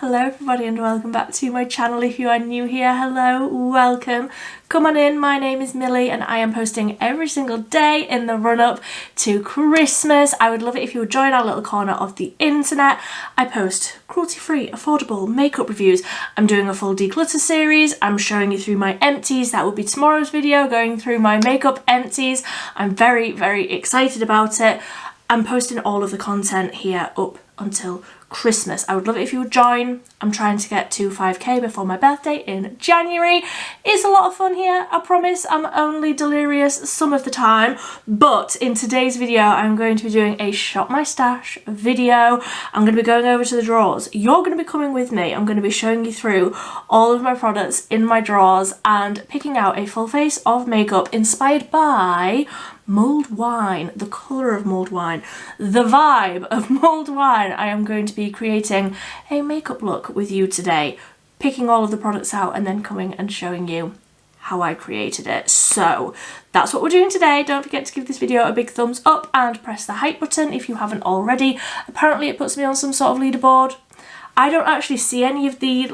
Hello everybody and welcome back to my channel. If you are new here, hello, welcome. Come on in, my name is Millie and I am posting every single day in the run-up to Christmas. I would love it if you would join our little corner of the internet. I post cruelty-free, affordable makeup reviews. I'm doing a full declutter series. I'm showing you through my empties. That will be tomorrow's video, going through my makeup empties. I'm very, very excited about it. I'm posting all of the content here up until Christmas. I would love it if you would join. I'm trying to get to 5k before my birthday in January. It's a lot of fun here, I promise. I'm only delirious some of the time, but in today's video I'm going to be doing a shop my stash video. I'm going to be going over to the drawers. You're going to be coming with me. I'm going to be showing you through all of my products in my drawers and picking out a full face of makeup inspired by mulled wine, the colour of mulled wine, the vibe of mulled wine. I am going to be creating a makeup look with you today, picking all of the products out and then coming and showing you how I created it. So that's what we're doing today. Don't forget to give this video a big thumbs up and press the hype button if you haven't already. Apparently it puts me on some sort of leaderboard. I don't actually see any of the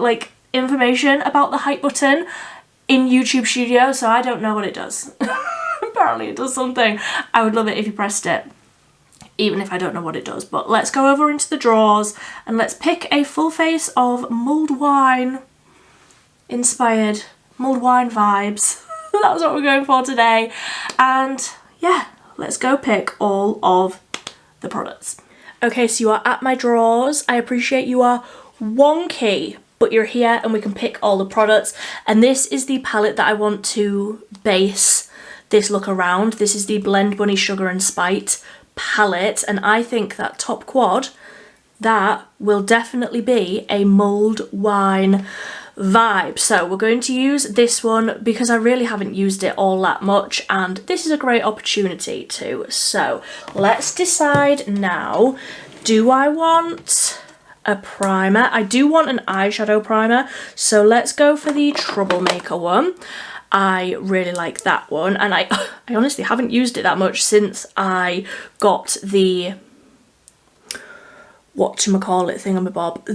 information about the hype button in YouTube Studio, so I don't know what it does. Apparently it does something. I would love it if you pressed it, even if I don't know what it does. But let's go over into the drawers and let's pick a full face of mulled wine inspired, mulled wine vibes. That's what we're going for today. And yeah, let's go pick all of the products. Okay, so you are at my drawers. I appreciate you are wonky, but you're here and we can pick all the products. And this is the palette that I want to base this look around. This is the Blend Bunny Sugar and Spite palette, and I think that top quad, that will definitely be a mulled wine vibe. So we're going to use this one because I really haven't used it all that much, and this is a great opportunity too. So let's decide now. Do I want a primer? I do want an eyeshadow primer, so let's go for the Troublemaker one. I really like that one, and I honestly haven't used it that much since I got the whatchamacallit thingamabob,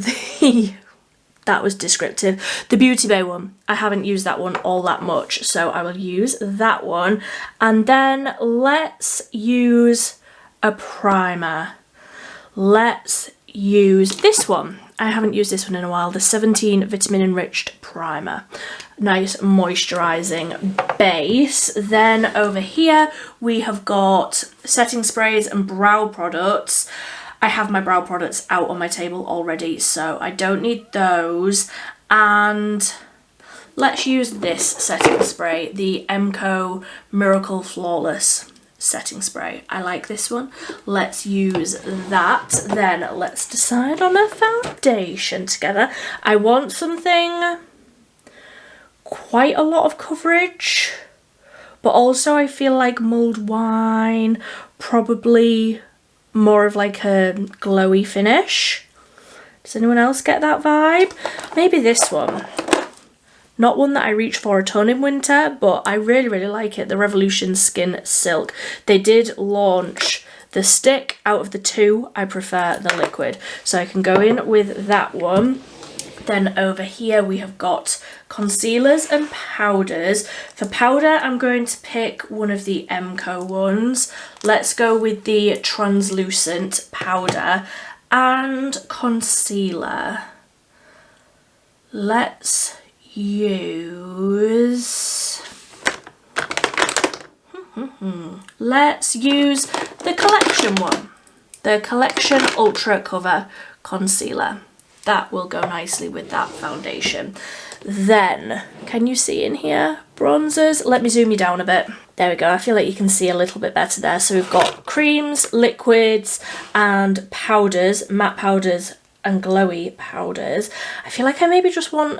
that was descriptive, the Beauty Bay one. I haven't used that one all that much, so I will use that one. And then let's use a primer. Let's use this one. I haven't used this one in a while, the 17 Vitamin Enriched Primer. Nice moisturising base. Then over here we have got setting sprays and brow products. I have my brow products out on my table already, so I don't need those. And let's use this setting spray, the Emco Miracle Flawless setting spray. I like this one. Let's use that. Then let's decide on a foundation together. I want something quite a lot of coverage, but also I feel like mulled wine, probably more of like a glowy finish. Does anyone else get that vibe? Maybe this one. Not one that I reach for a ton in winter, but I really, really like it. The Revolution Skin Silk. They did launch the stick. Out of the two, I prefer the liquid. So I can go in with that one. Then over here we have got concealers and powders. For powder, I'm going to pick one of the Emco ones. Let's go with the translucent powder. And concealer. Let's use the Collection one, the Collection Ultra Cover Concealer. That will go nicely with that foundation. Then, can you see in here? Bronzers. Let me zoom you down a bit. There we go. I feel like you can see a little bit better there. So we've got creams, liquids, and powders, matte powders and glowy powders. I feel like I maybe just want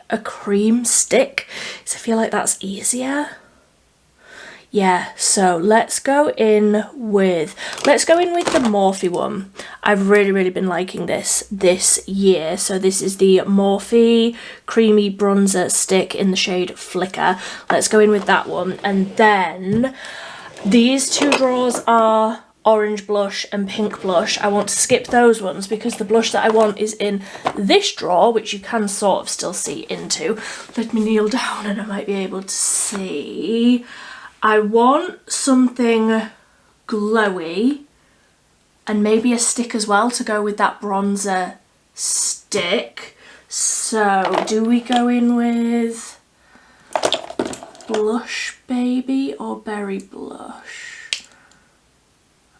a cream stick, because I feel like that's easier. Yeah, so let's go in with the Morphe one. I've really been liking this year. So this is the Morphe Creamy Bronzer Stick in the shade Flicker. Let's go in with that one. And then these two drawers are orange blush and pink blush. I want to skip those ones because the blush that I want is in this drawer, which you can sort of still see into. Let me kneel down and I might be able to see. I want something glowy and maybe a stick as well to go with that bronzer stick. So do we go in with Blush Baby or Berry Blush?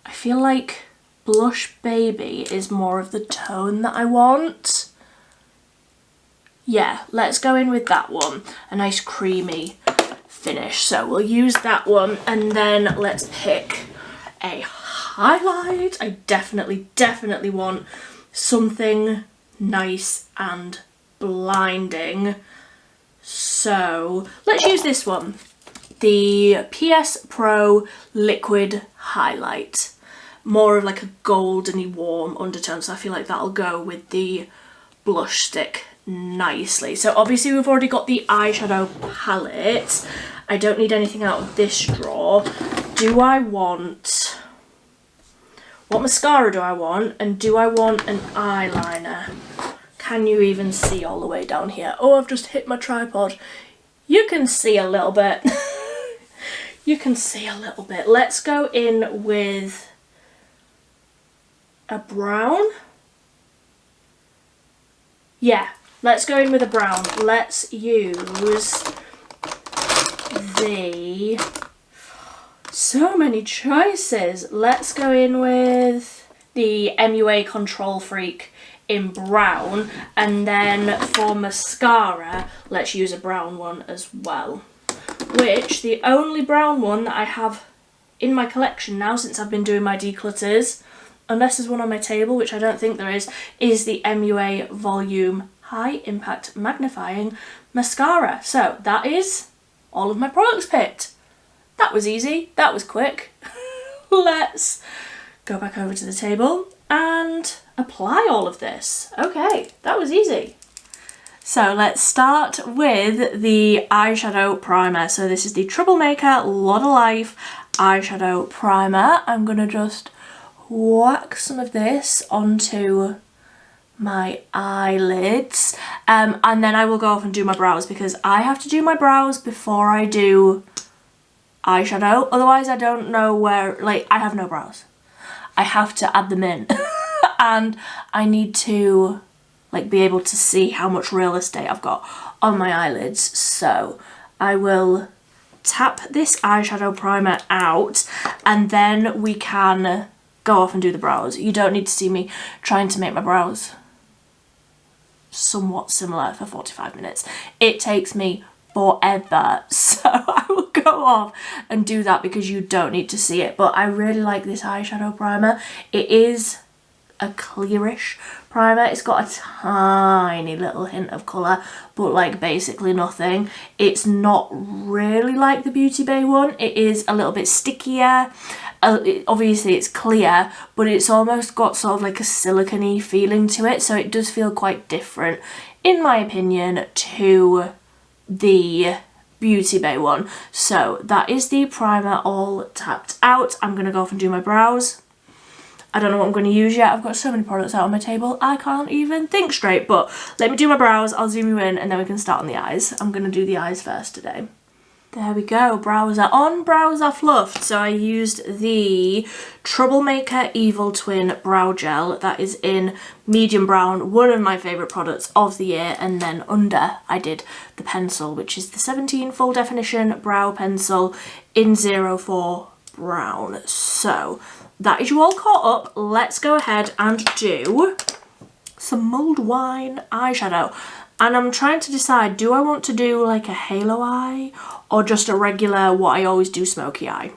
I feel like Blush Baby is more of the tone that I want. Yeah, let's go in with that one. A nice creamy finish. So we'll use that one, and then let's pick a highlight. I definitely want something nice and blinding. So let's use this one. The PS Pro Liquid Highlight. More of like a goldeny warm undertone, so I feel like that'll go with the blush stick nicely. So obviously we've already got the eyeshadow palette. I don't need anything out of this drawer. Do I want... What mascara do I want? And do I want an eyeliner? Can you even see all the way down here? Oh, I've just hit my tripod. You can see a little bit. You can see a little bit. Let's go in with a brown. Yeah, let's go in with a brown. Let's use the... So many choices. Let's go in with the MUA Control Freak in brown, and then for mascara let's use a brown one as well, which the only brown one that I have in my collection now since I've been doing my declutters, unless there's one on my table, which I don't think there is the MUA Volume High Impact Magnifying Mascara. So that is all of my products picked. That was easy, that was quick. Let's go back over to the table and apply all of this. Okay, that was easy. So let's start with the eyeshadow primer. So this is the Troublemaker Lot of Life eyeshadow primer. I'm gonna just whack some of this onto my eyelids, and then I will go off and do my brows, because I have to do my brows before I do eyeshadow. Otherwise I don't know where, like, I have no brows. I have to add them in. And I need to like be able to see how much real estate I've got on my eyelids. So I will tap this eyeshadow primer out, and then we can go off and do the brows. You don't need to see me trying to make my brows somewhat similar for 45 minutes. It takes me forever, so I will go off and do that because you don't need to see it. But I really like this eyeshadow primer. It is a clearish primer. It's got a tiny little hint of colour, but like basically nothing. It's not really like the Beauty Bay one. It is a little bit stickier. Obviously it's clear, but it's almost got sort of like a silicone-y feeling to it, so it does feel quite different, in my opinion, to the Beauty Bay one. So that is the primer all tapped out. I'm going to go off and do my brows. I don't know what I'm going to use yet. I've got so many products out on my table, I can't even think straight. But let me do my brows, I'll zoom you in, and then we can start on the eyes. I'm going to do the eyes first today. There we go, brows are on, brows are fluffed. So I used the Troublemaker Evil Twin Brow Gel. That is in medium brown, one of my favourite products of the year. And then under, I did the pencil, which is the 17 Full Definition Brow Pencil in 04 Brown. So that is you all caught up. Let's go ahead and do some mulled wine eyeshadow. And I'm trying to decide, do I want to do like a halo eye or just a regular, what I always do, smoky eye?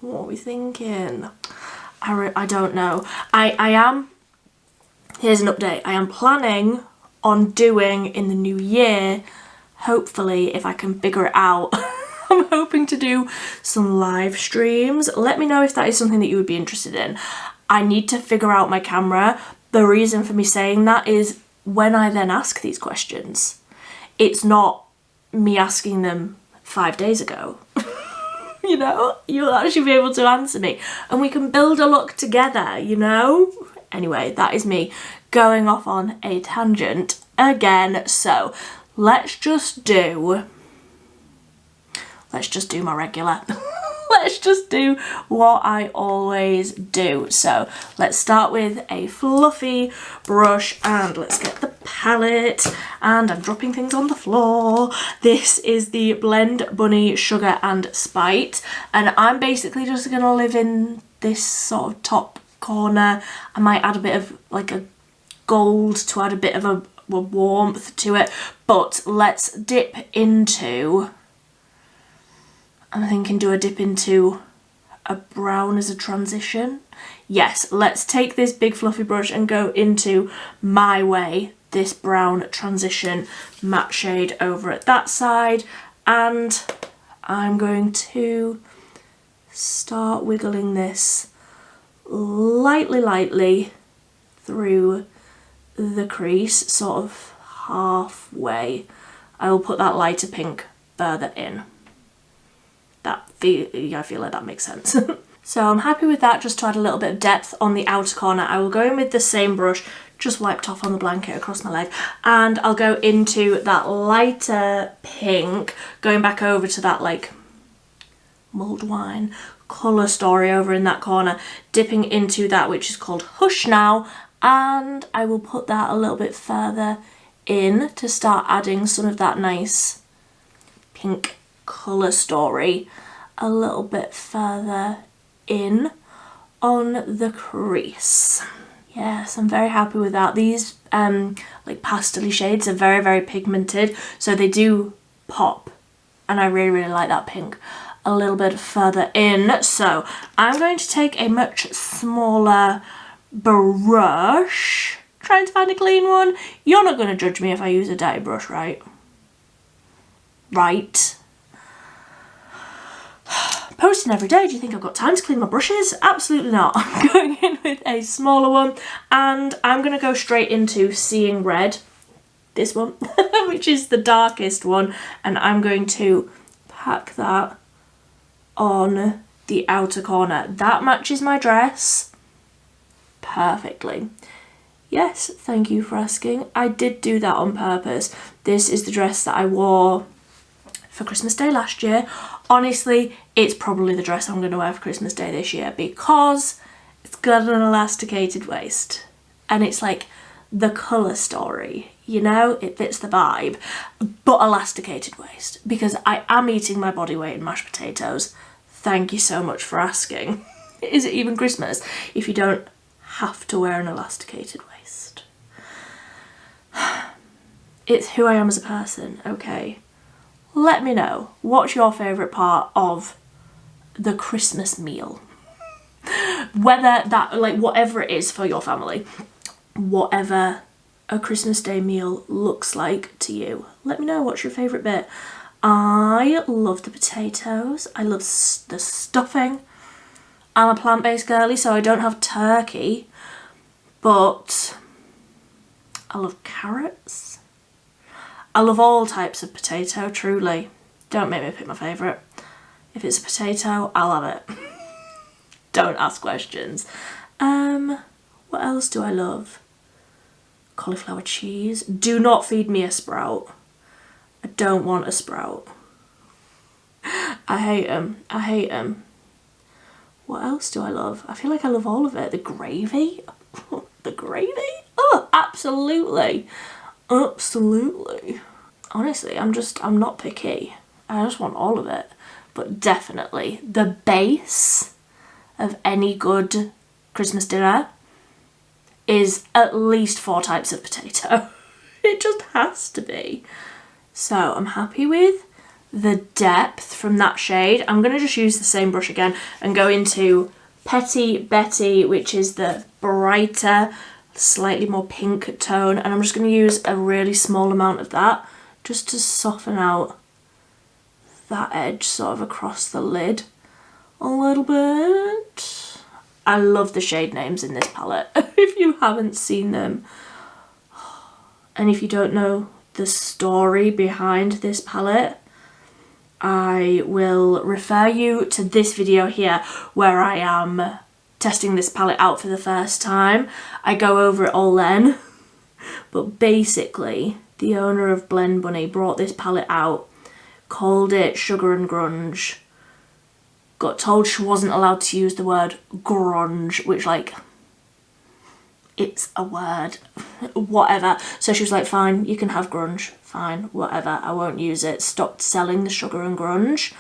What are we thinking? I don't know. I am, here's an update, I am planning on doing in the new year, hopefully if I can figure it out, I'm hoping to do some live streams. Let me know if that is something that you would be interested in. I need to figure out my camera. The reason for me saying that is when I then ask these questions, it's not me asking them 5 days ago. You know, you'll actually be able to answer me and we can build a look together, you know? Anyway, that is me going off on a tangent again. So let's just do my regular. Let's just do what I always do. So let's start with a fluffy brush and let's get the palette, and I'm dropping things on the floor. This is the Blend Bunny Sugar and Spite, and I'm basically just gonna live in this sort of top corner. I might add a bit of like a gold to add a bit of a warmth to it, but let's dip into, I'm thinking, do a dip into a brown as a transition. Yes, let's take this big fluffy brush and go into My Way, this brown transition matte shade over at that side, and I'm going to start wiggling this lightly through the crease, sort of halfway. I will put that lighter pink further in. I feel like that makes sense. So I'm happy with that, just to add a little bit of depth on the outer corner. I will go in with the same brush, just wiped off on the blanket across my leg, and I'll go into that lighter pink, going back over to that like mulled wine colour story over in that corner, dipping into that which is called Hush Now, and I will put that a little bit further in to start adding some of that nice pink colour story a little bit further in on the crease. Yes, I'm very happy with that. These like pastel-y shades are very, very pigmented, so they do pop, and I really, really like that pink a little bit further in. So I'm going to take a much smaller brush, trying to find a clean one. You're not going to judge me if I use a dirty brush, right? Right. Posting every day, do you think I've got time to clean my brushes? Absolutely not. I'm going in with a smaller one, and I'm going to go straight into Seeing Red, this one, which is the darkest one, and I'm going to pack that on the outer corner. That matches my dress perfectly. Yes, thank you for asking. I did do that on purpose. This is the dress that I wore for Christmas Day last year. Honestly, it's probably the dress I'm going to wear for Christmas Day this year, because it's got an elasticated waist and it's like the colour story, you know, it fits the vibe, but elasticated waist, because I am eating my body weight in mashed potatoes. Thank you so much for asking. Is it even Christmas if you don't have to wear an elasticated waist? It's who I am as a person, okay? Let me know, what's your favourite part of the Christmas meal? Whether that, like, whatever it is for your family, whatever a Christmas Day meal looks like to you, let me know what's your favourite bit. I love the potatoes, I love the stuffing. I'm a plant-based girly, so I don't have turkey, but I love carrots. I love all types of potato, truly. Don't make me pick my favourite. If it's a potato, I'll have it. Don't ask questions. What else do I love? Cauliflower cheese. Do not feed me a sprout. I don't want a sprout. I hate them. I hate them. What else do I love? I feel like I love all of it. The gravy. The gravy? Oh, absolutely. Absolutely. Honestly, I'm not picky. I just want all of it. But definitely the base of any good Christmas dinner is at least 4 types of potato. It just has to be. So I'm happy with the depth from that shade. I'm going to just use the same brush again and go into Petty Betty, which is the brighter, slightly more pink tone, and I'm just going to use a really small amount of that just to soften out that edge sort of across the lid a little bit. I love the shade names in this palette. If you haven't seen them, and if you don't know the story behind this palette, I will refer you to this video here where I am testing this palette out for the first time. I go over it all then. But basically, the owner of Blend Bunny brought this palette out, called it Sugar and Grunge, got told she wasn't allowed to use the word grunge, which, like, it's a word, whatever. So she was like, fine, you can have grunge, fine, whatever, I won't use it. Stopped selling the Sugar and Grunge,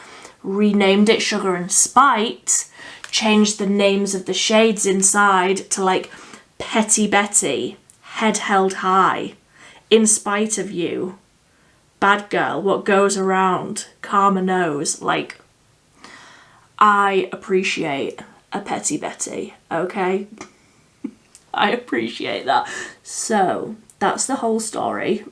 renamed it Sugar and Spite, changed the names of the shades inside to like Petty Betty, Head Held High, In Spite of You, Bad Girl, What Goes Around, Karma Knows. Like, I appreciate a Petty Betty, okay? I appreciate that. So that's the whole story.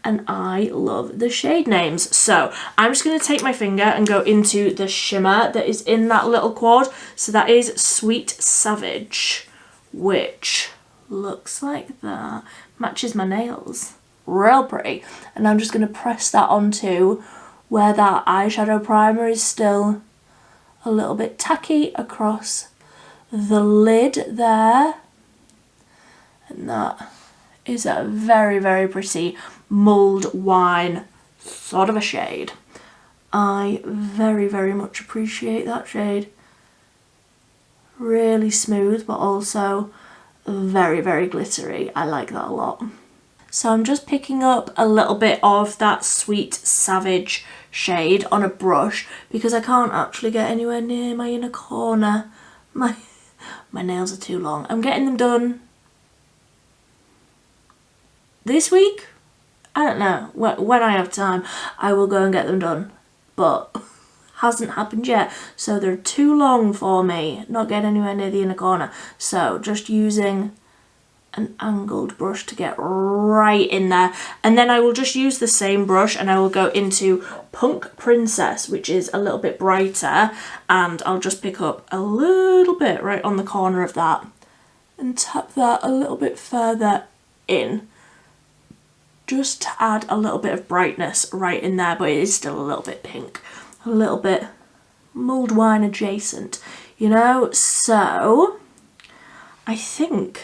And I love the shade names. So I'm just going to take my finger and go into the shimmer that is in that little quad. So that is Sweet Savage, which looks like that. Matches my nails. Real pretty. And I'm just going to press that onto where that eyeshadow primer is still a little bit tacky across the lid there. And that is a very, very pretty mulled wine sort of a shade. I very, very much appreciate that shade. Really smooth, but also very, very glittery. I like that a lot. So I'm just picking up a little bit of that Sweet Savage shade on a brush because I can't actually get anywhere near my inner corner. My nails are too long. I'm getting them done this week. I don't know. When I have time, I will go and get them done. But hasn't happened yet. So they're too long for me. Not getting anywhere near the inner corner. So just using an angled brush to get right in there. And then I will just use the same brush and I will go into Punk Princess, which is a little bit brighter. And I'll just pick up a little bit right on the corner of that and tap that a little bit further in. Just to add a little bit of brightness right in there, but it is still a little bit pink. A little bit mulled wine adjacent, you know? So I think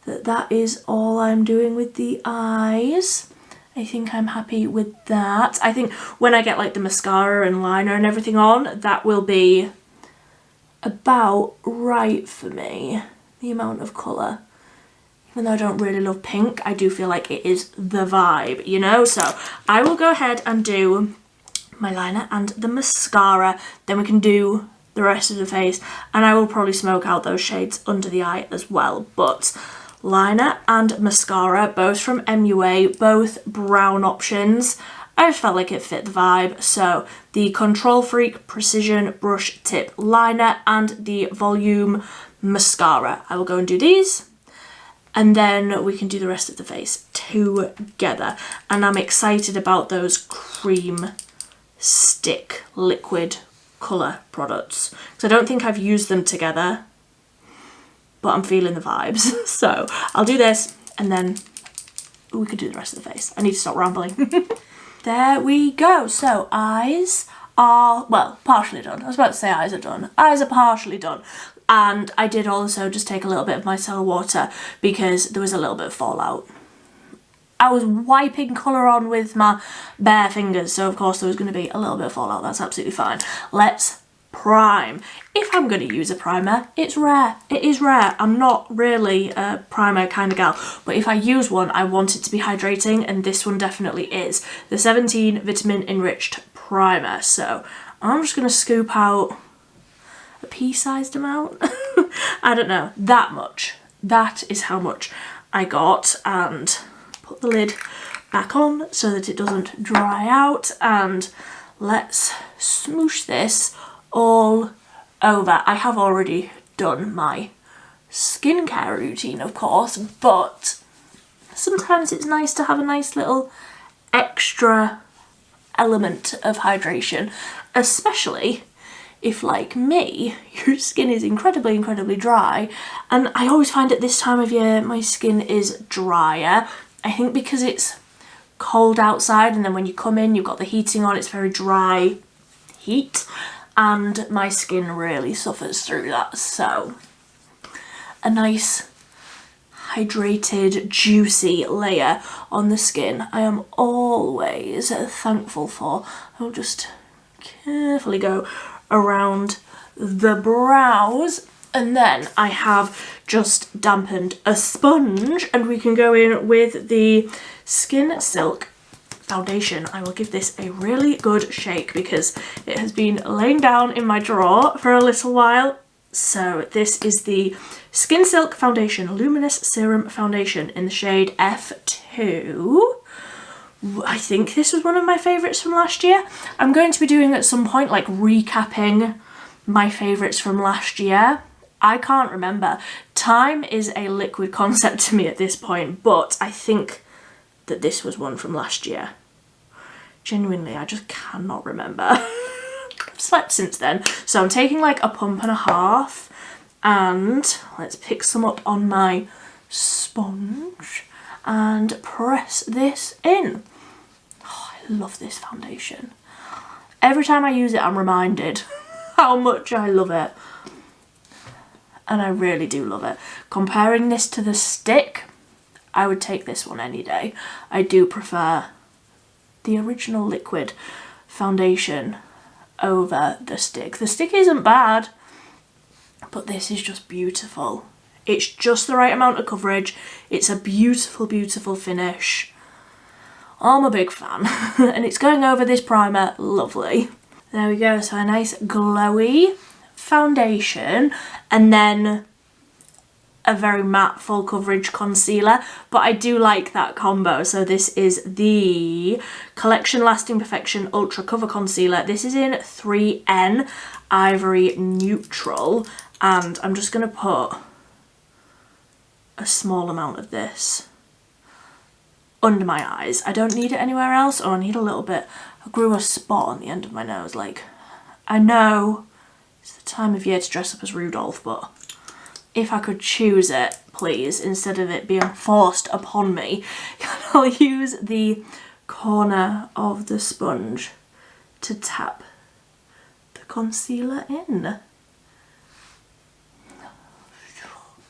that is all I'm doing with the eyes. I think I'm happy with that. I think when I get like the mascara and liner and everything on, that will be about right for me, the amount of colour. Even though I don't really love pink, I do feel like it is the vibe, you know? So I will go ahead and do my liner and the mascara, then we can do the rest of the face, and I will probably smoke out those shades under the eye as well. But liner and mascara, both from MUA, both brown options. I just felt like it fit the vibe. So the Control Freak Precision Brush Tip Liner and the Volume Mascara. I will go and do these, and then we can do the rest of the face together. And I'm excited about those cream stick liquid colour products, because I don't think I've used them together, but I'm feeling the vibes. So I'll do this and then we could do the rest of the face. I need to stop rambling. There we go. So eyes are, well, partially done. I was about to say eyes are done. Eyes are partially done. And I did also just take a little bit of micellar water because there was a little bit of fallout. I was wiping colour on with my bare fingers, so of course there was going to be a little bit of fallout. That's absolutely fine. Let's prime. If I'm going to use a primer, it's rare. It is rare. I'm not really a primer kind of gal, but if I use one, I want it to be hydrating, and this one definitely is. The 17 Vitamin Enriched Primer. So I'm just going to scoop out a pea-sized amount. I don't know, that much. That is how much I got, and put the lid back on so that it doesn't dry out, and let's smoosh this all over. I have already done my skincare routine, of course, but sometimes it's nice to have a nice little extra element of hydration, especially if, like me, your skin is incredibly, incredibly dry. And I always find at this time of year my skin is drier. I think because it's cold outside, and then when you come in you've got the heating on, it's very dry heat, and my skin really suffers through that. So a nice hydrated, juicy layer on the skin I am always thankful for. I'll just carefully go around the brows, and then I have just dampened a sponge, and we can go in with the Skin Silk foundation. I will give this a really good shake because it has been laying down in my drawer for a little while. So this is the Skin Silk Foundation Luminous Serum Foundation in the shade F2. I think this was one of my favourites from last year. I'm going to be doing at some point like recapping my favourites from last year. I can't remember. Time is a liquid concept to me at this point, but I think that this was one from last year. Genuinely, I just cannot remember. I've slept since then. So I'm taking like a pump and a half, and let's pick some up on my sponge and press this in. Oh, I love this foundation. Every time I use it, I'm reminded how much I love it. And I really do love it. Comparing this to the stick, I would take this one any day. I do prefer the original liquid foundation over the stick. The stick isn't bad, but this is just beautiful. It's just the right amount of coverage. It's a beautiful, beautiful finish. I'm a big fan. And it's going over this primer lovely. There we go, so a nice glowy foundation, and then a very matte full coverage concealer, but I do like that combo. So this is the Collection Lasting Perfection Ultra Cover Concealer. This is in 3N Ivory Neutral, and I'm just going to put a small amount of this under my eyes. I don't need it anywhere else. Oh, I need a little bit. I grew a spot on the end of my nose. Like, I know it's the time of year to dress up as Rudolph, but if I could choose it, please, instead of it being forced upon me, I'll use the corner of the sponge to tap the concealer in.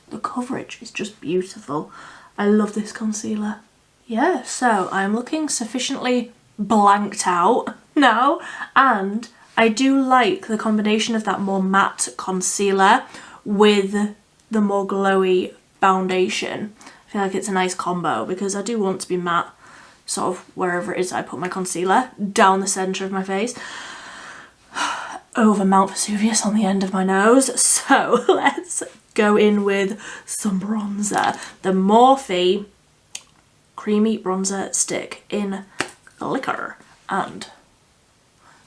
The coverage is just beautiful. I love this concealer. Yeah, so I'm looking sufficiently blanked out now, and I do like the combination of that more matte concealer with the more glowy foundation. I feel like it's a nice combo because I do want to be matte sort of wherever it is I put my concealer, down the centre of my face, over Mount Vesuvius on the end of my nose. So let's go in with some bronzer. The Morphe Creamy Bronzer Stick in Liquor, and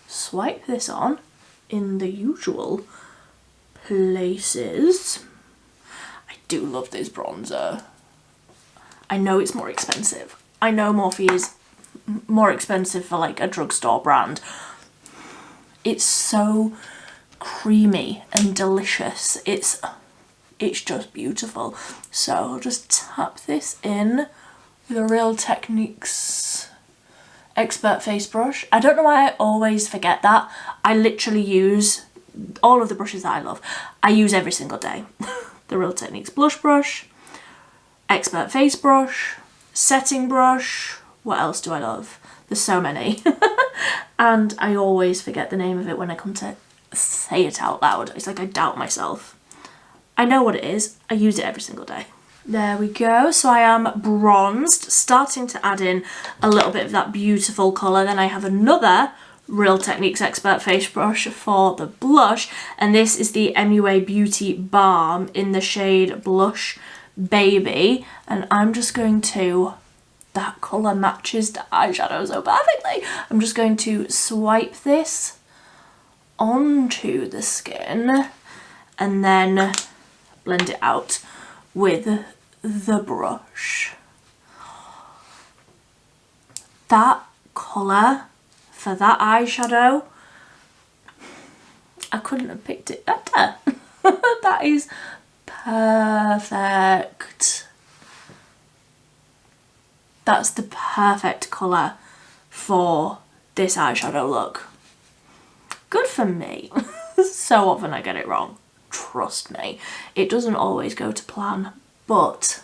swipe this on in the usual places. I do love this bronzer. I know it's more expensive. I know Morphe is more expensive for like a drugstore brand. It's so creamy and delicious. It's just beautiful. So I'll just tap this in with a Real Techniques Expert Face Brush. I don't know why I always forget that. I literally use all of the brushes that I love. I use every single day. The Real Techniques Blush Brush, Expert Face Brush, Setting Brush. What else do I love? There's so many. And I always forget the name of it when I come to say it out loud. It's like I doubt myself. I know what it is. I use it every single day. There we go. So I am bronzed, starting to add in a little bit of that beautiful colour. Then I have another Real Techniques Expert Face Brush for the blush, and this is the MUA Beauty Balm in the shade Blush Baby, and I'm just going to, that colour matches the eyeshadow so perfectly. I'm just going to swipe this onto the skin and then blend it out with the brush. That colour for that eyeshadow, I couldn't have picked it better. That is perfect. that's the perfect colour for this eyeshadow look. Good for me. So often I get it wrong. Trust me. It doesn't always go to plan, but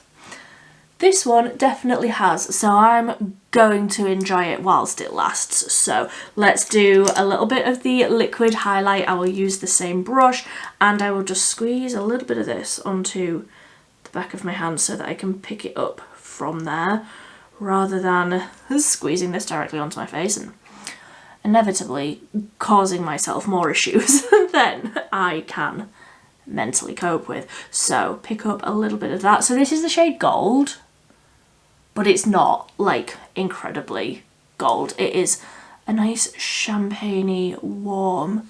this one definitely has, so I'm going to enjoy it whilst it lasts. So let's do a little bit of the liquid highlight. I will use the same brush and I will just squeeze a little bit of this onto the back of my hand so that I can pick it up from there rather than squeezing this directly onto my face and inevitably causing myself more issues than I can mentally cope with. So pick up a little bit of that. So this is the shade Gold, but it's not like incredibly gold. It is a nice champagne-y warm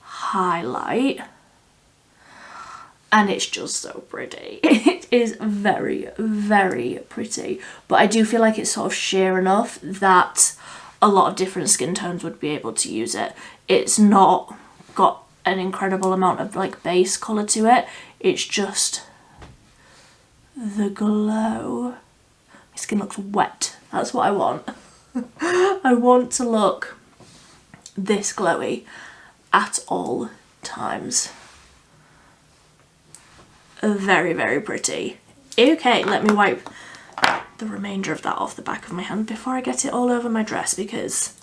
highlight and it's just so pretty. It is very, very pretty, but I do feel like it's sort of sheer enough that a lot of different skin tones would be able to use it. It's not got an incredible amount of like base colour to it. It's just the glow. My skin looks wet. That's what I want. I want to look this glowy at all times. Very, very pretty. Okay, let me wipe the remainder of that off the back of my hand before I get it all over my dress, because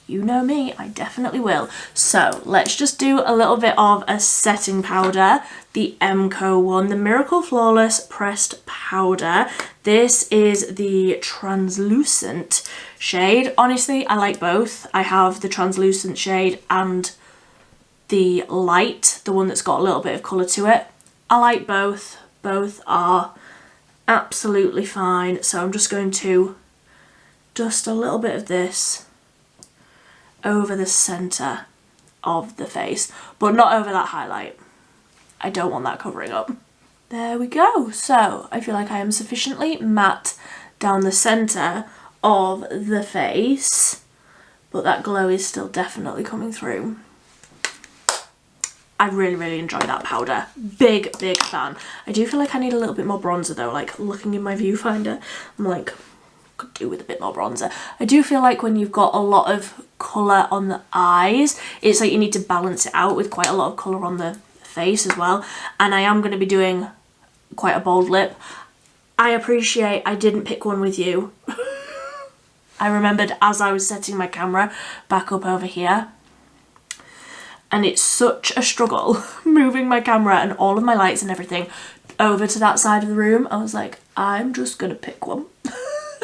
you know me, I definitely will. So let's just do a little bit of a setting powder, the MCO one, the Miracle Flawless Pressed Powder. This is the translucent shade. Honestly, I like both. I have the translucent shade and the light, the one that's got a little bit of colour to it. I like both. Both are absolutely fine. So I'm just going to dust a little bit of this over the centre of the face, but not over that highlight. I don't want that covering up. There we go. So I feel like I am sufficiently matte down the centre of the face, but that glow is still definitely coming through. I really, really enjoy that powder. Big, big fan. I do feel like I need a little bit more bronzer though. Like looking in my viewfinder, I'm like, could do with a bit more bronzer. I do feel like when you've got a lot of colour on the eyes, it's like you need to balance it out with quite a lot of colour on the face as well. And I am going to be doing quite a bold lip. I appreciate I didn't pick one with you. I remembered as I was setting my camera back up over here, and it's such a struggle moving my camera and all of my lights and everything over to that side of the room. I was like, I'm just gonna pick one.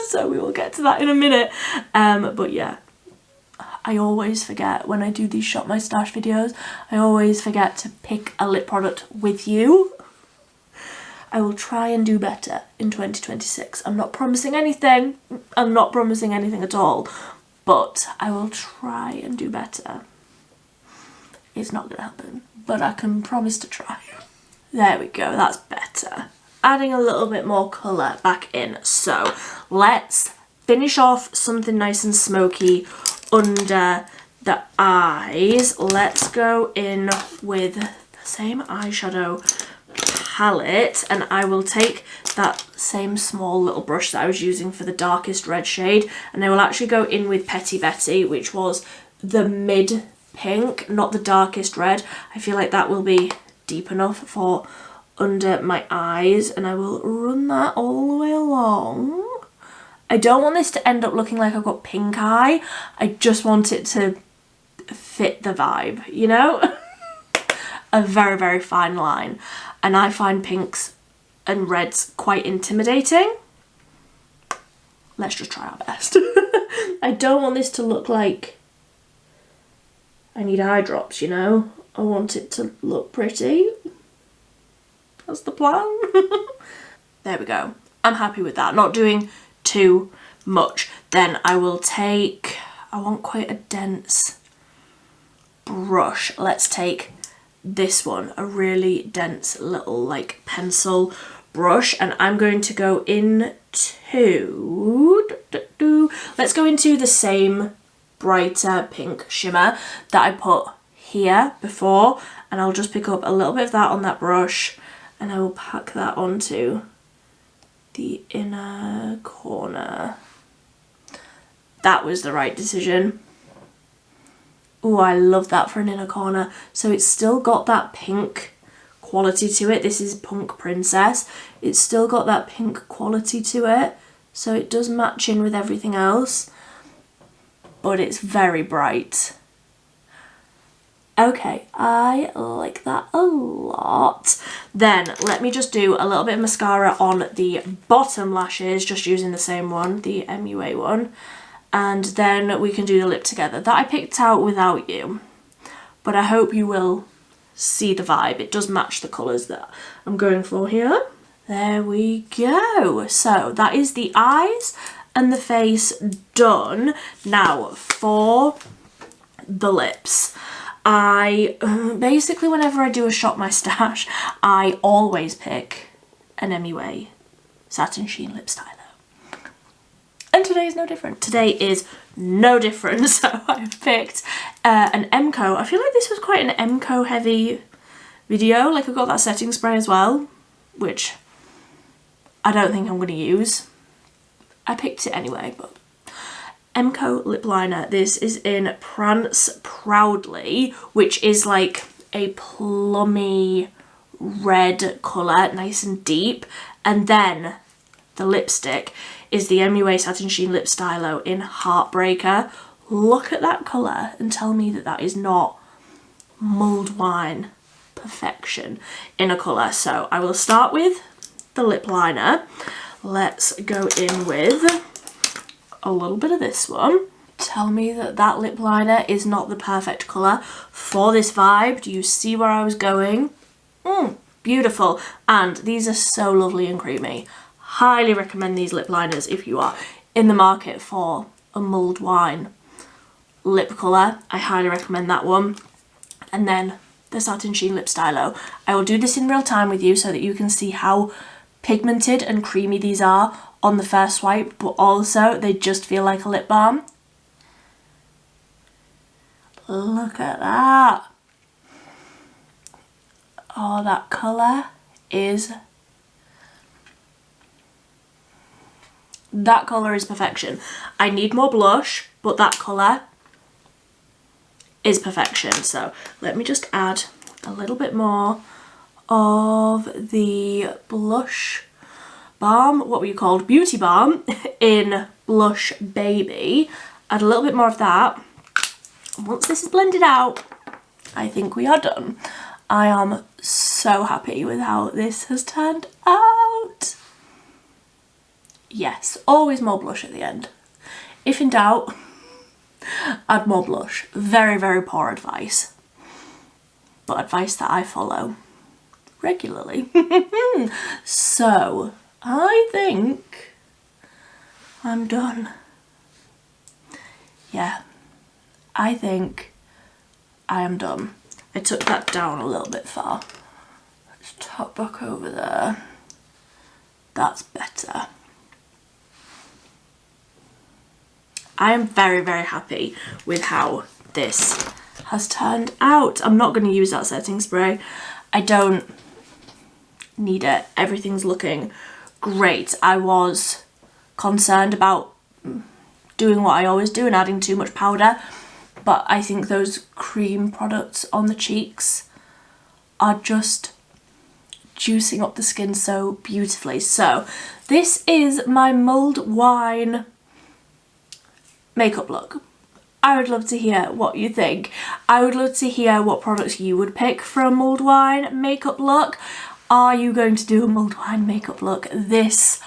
So we will get to that in a minute. But yeah, I always forget when I do these Shop My Stash videos, I always forget to pick a lip product with you. I will try and do better in 2026. I'm not promising anything. I'm not promising anything at all, but I will try and do better. It's not gonna happen, but I can promise to try. There we go, that's better. Adding a little bit more colour back in. So let's finish off something nice and smoky under the eyes. Let's go in with the same eyeshadow palette, and I will take that same small little brush that I was using for the darkest red shade, and I will actually go in with Petty Betty, which was the mid pink, not the darkest red. I feel like that will be deep enough for under my eyes, and I will run that all the way along. I don't want this to end up looking like I've got pink eye. I just want it to fit the vibe, you know? A very, very fine line. And I find pinks and reds quite intimidating. Let's just try our best. I don't want this to look like I need eye drops, you know? I want it to look pretty. That's the plan. There we go. I'm happy with that. Not doing too much. Then I will take, I want quite a dense brush. Let's take this one, a really dense little like pencil brush, and I'm going to go into, let's go into the same brighter pink shimmer that I put here before, and I'll just pick up a little bit of that on that brush and I will pack that onto the inner corner. That was the right decision. Oh, I love that for an inner corner. So it's still got that pink quality to it. This is Punk Princess. It's still got that pink quality to it. So it does match in with everything else. But it's very bright. Okay, I like that a lot. Then let me just do a little bit of mascara on the bottom lashes, just using the same one, the MUA one. And then we can do the lip together. That I picked out without you, but I hope you will see the vibe. It does match the colours that I'm going for here. There we go. So that is the eyes and the face done. Now for the lips. I basically, whenever I do a Shop My Stash, I always pick an MUA Satin Sheen Lip Styler. And today is no different. Today is no different. So I've picked an Emco. I feel like this was quite an Emco heavy video. Like I've got that setting spray as well, which I don't think I'm going to use. I picked it anyway, but Emco lip liner. This is in Prance Proudly, which is like a plummy red colour, nice and deep. And then the lipstick is the MUA Satin Sheen Lip Stylo in Heartbreaker. Look at that colour and tell me that that is not mulled wine perfection in a colour. So I will start with the lip liner. Let's go in with a little bit of this one. Tell me that that lip liner is not the perfect colour for this vibe. Do you see where I was going? Beautiful. And these are so lovely and creamy. Highly recommend these lip liners if you are in the market for a mulled wine lip colour. I highly recommend that one. And then the Satin Sheen Lip Stylo. I will do this in real time with you so that you can see how pigmented and creamy these are on the first swipe, but also they just feel like a lip balm. Look at that. Oh, that colour is... That colour is perfection. I need more blush, but that colour is perfection. So let me just add a little bit more of the blush balm, what were called? Beauty Balm in Blush Baby. Add a little bit more of that. Once this is blended out, I think we are done. I am so happy with how this has turned out. Yes, always more blush at the end. If in doubt, add more blush. Very, very poor advice, but advice that I follow regularly. So I think I'm done. Yeah, I think I am done. I took that down a little bit far. Let's top back over there. That's better. I am very, very happy with how this has turned out. I'm not going to use that setting spray. I don't need it. Everything's looking great. I was concerned about doing what I always do and adding too much powder, but I think those cream products on the cheeks are just juicing up the skin so beautifully. So this is my mulled wine makeup look. I would love to hear what you think. I would love to hear what products you would pick for a mulled wine makeup look. Are you going to do a mulled wine makeup look this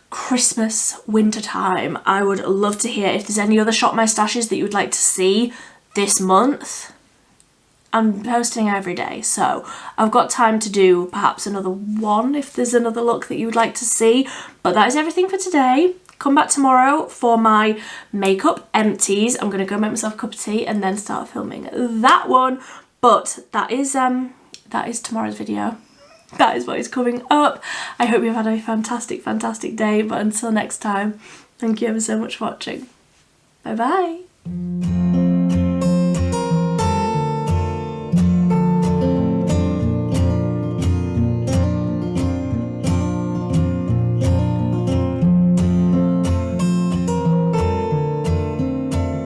Christmas winter time? I would love to hear if there's any other Shop My Stashes that you would like to see this month. I'm posting every day, so I've got time to do perhaps another one if there's another look that you would like to see. But that is everything for today. Come back tomorrow for my makeup empties. I'm going to go make myself a cup of tea and then start filming that one. But that is tomorrow's video. That is what is coming up. I hope you've had a fantastic, fantastic day. But until next time, thank you ever so much for watching. Bye bye.